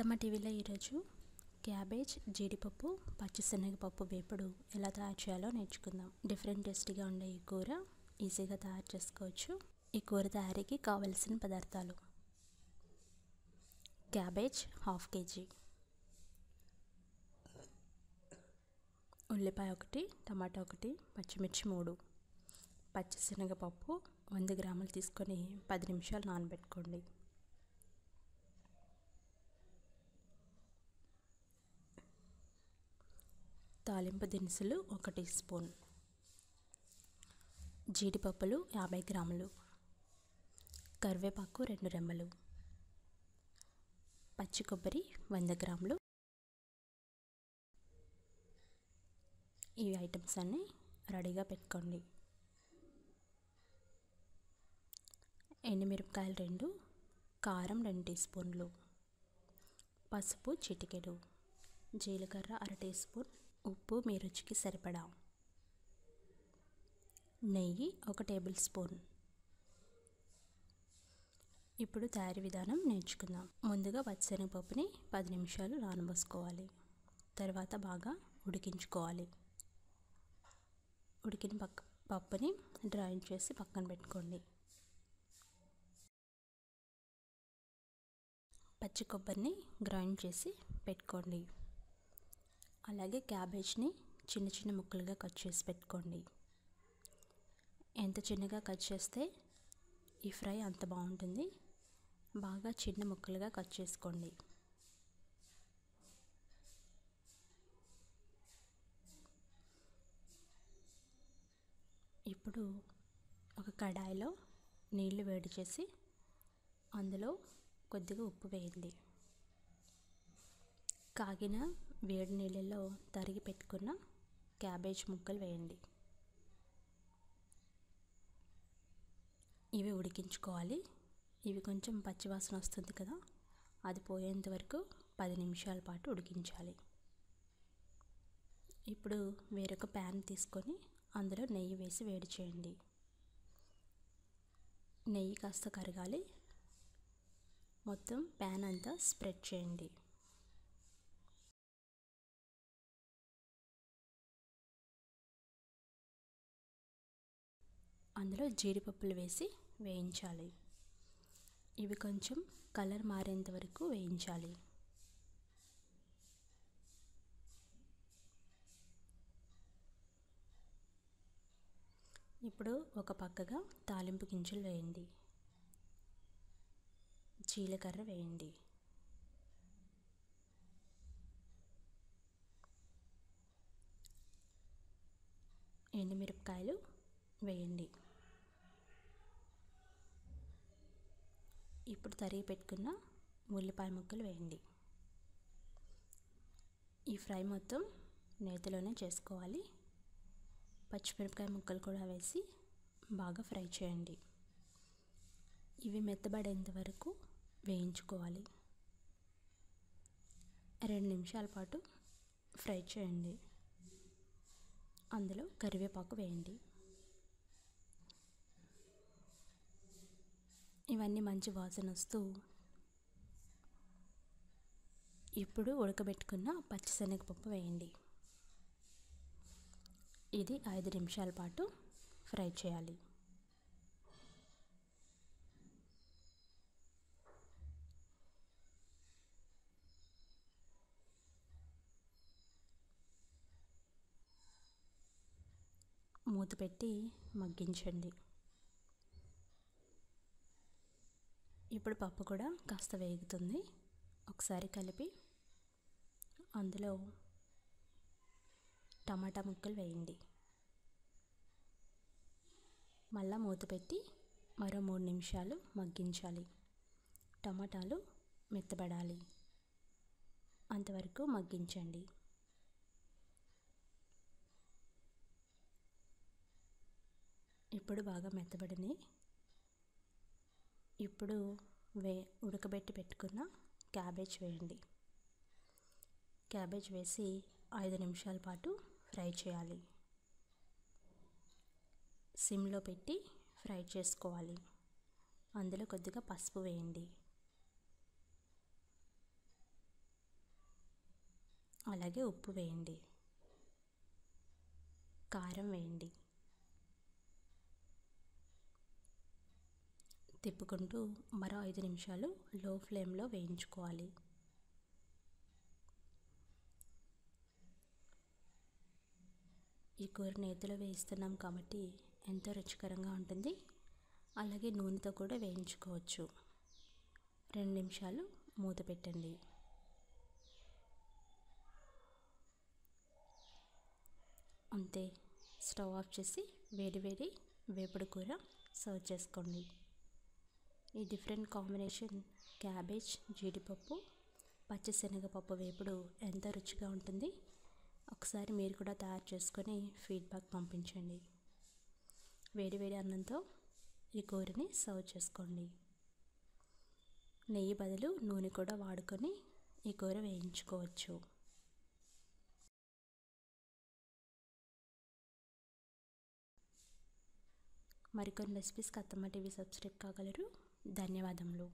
అత్తమ్మ టీవీలో ఈరోజు క్యాబేజ్, జీడిపప్పు, పచ్చిశనగపప్పు వేపుడు ఎలా తయారు చేయాలో నేర్చుకుందాం. డిఫరెంట్ టేస్టీగా ఉండే ఈ కూర ఈజీగా తయారు చేసుకోవచ్చు. ఈ కూర తయారీకి కావలసిన పదార్థాలు: క్యాబేజ్ ½ kg, ఉల్లిపాయ 1, టమాటా 1, పచ్చిమిర్చి 3, పచ్చిశనగపప్పు 100 గ్రాములు తీసుకొని 10 నిమిషాలు నానబెట్టుకోండి. తాలింపు దినుసులు 1 టీ స్పూన్, జీడిపప్పులు 50 గ్రాములు, కరివేపాకు 2 రెమ్మలు, పచ్చి కొబ్బరి 100 గ్రాములు. ఈ ఐటమ్స్ అన్నీ రెడీగా పెట్టుకోండి. ఎండుమిరపకాయలు 2, కారం 2 టీ స్పూన్లు, పసుపు చిటికెడు, జీలకర్ర 1 టీ స్పూన్, ఉప్పు మీ రుచికి సరిపడా, నెయ్యి 1 టేబుల్ స్పూన్. ఇప్పుడు తయారీ విధానం నేర్చుకుందాం. ముందుగా పచ్చిశనగపప్పుని 10 నిమిషాలు నానబోసుకోవాలి. తర్వాత బాగా ఉడికించుకోవాలి. ఉడికిన పప్పుని డ్రైన్ చేసి పక్కన పెట్టుకోండి. పచ్చి కొబ్బరిని గ్రైండ్ చేసి పెట్టుకోండి. అలాగే క్యాబేజ్ని చిన్న చిన్న ముక్కలుగా కట్ చేసి పెట్టుకోండి. ఎంత చిన్నగా కట్ చేస్తే ఈ ఫ్రై అంత బాగుంటుంది. బాగా చిన్న ముక్కలుగా కట్ చేసుకోండి. ఇప్పుడు ఒక కడాయిలో నీళ్లు వేడి చేసి అందులో కొద్దిగా ఉప్పు వేయండి. కాగిన వేడి నీళ్ళలో తరిగి పెట్టుకున్న క్యాబేజ్ ముక్కలు వేయండి. ఇవి ఉడికించుకోవాలి. ఇవి కొంచెం పచ్చివాసన వస్తుంది కదా, అది పోయేంత వరకు 10 నిమిషాల పాటు ఉడికించాలి. ఇప్పుడు వేరొక ప్యాన్ తీసుకొని అందులో నెయ్యి వేసి వేడి చేయండి. నెయ్యి కాస్త కరగాలి. మొత్తం ప్యాన్ అంతా స్ప్రెడ్ చేయండి. అందులో జీడిపప్పులు వేసి వేయించాలి. ఇవి కొంచెం కలర్ మారేంత వరకు వేయించాలి. ఇప్పుడు ఒక పక్కగా తాలింపు గింజలు వేయండి. జీలకర్ర వేయండి. ఎండుమిరపకాయలు వేయండి. ఇప్పుడు తరిగి పెట్టుకున్న ఉల్లిపాయ ముక్కలు వేయండి. ఈ ఫ్రై మొత్తం నేతిలోనే చేసుకోవాలి. పచ్చిమిరపకాయ ముక్కలు కూడా వేసి బాగా ఫ్రై చేయండి. ఇవి మెత్తబడేంత వరకు వేయించుకోవాలి. 2 నిమిషాల పాటు ఫ్రై చేయండి. అందులో కరివేపాకు వేయండి. ఇవన్నీ మంచి వాసన వస్తూ ఇప్పుడు ఉడకబెట్టుకున్న పచ్చిశనగపప్పు వేయండి. ఇది 5 నిమిషాల పాటు ఫ్రై చేయాలి. మూత పెట్టి మగ్గించండి. ఇప్పుడు పప్పు కూడా కాస్త వేగుతుంది. ఒకసారి కలిపి అందులో టమాటా ముక్కలు వేయండి. మళ్ళా మూత పెట్టి మరో 3 నిమిషాలు మగ్గించాలి. టమాటాలు మెత్తబడాలి. అంతవరకు మగ్గించండి. ఇప్పుడు బాగా మెత్తబడినాయి. ఇప్పుడు ఉడకబెట్టి పెట్టుకున్న క్యాబేజ్ వేయండి. క్యాబేజ్ వేసి 5 నిమిషాల పాటు ఫ్రై చేయాలి. సిమ్లో పెట్టి ఫ్రై చేసుకోవాలి. అందులో కొద్దిగా పసుపు వేయండి. అలాగే ఉప్పు వేయండి, కారం వేయండి. తిప్పుకుంటూ మరో 5 నిమిషాలు లో ఫ్లేమ్లో వేయించుకోవాలి. ఈ కూర నేతిలో వేయిస్తున్నాం కాబట్టి ఎంతో రుచికరంగా ఉంటుంది. అలాగే నూనెతో కూడా వేయించుకోవచ్చు. 2 నిమిషాలు మూత పెట్టండి. అంతే, స్టవ్ ఆఫ్ చేసి వేడి వేడి వేపుడు కూర సర్వ్ చేసుకోండి. ఈ డిఫరెంట్ కాంబినేషన్ క్యాబేజ్, జీడిపప్పు, పచ్చిశనగపప్పు వేపుడు ఎంతో రుచిగా ఉంటుంది. ఒకసారి మీరు కూడా తయారు చేసుకొని ఫీడ్బ్యాక్ పంపించండి. వేడి వేడి అన్నంతో ఈ కూరని సర్వ్ చేసుకోండి. నెయ్యి బదులు నూనె కూడా వాడుకొని ఈ కూర వేయించుకోవచ్చు. మరికొన్ని రెసిపీస్కి అత్తమ్మ టీవీ సబ్స్క్రైబ్ కాగలరు. ధన్యవాదములు.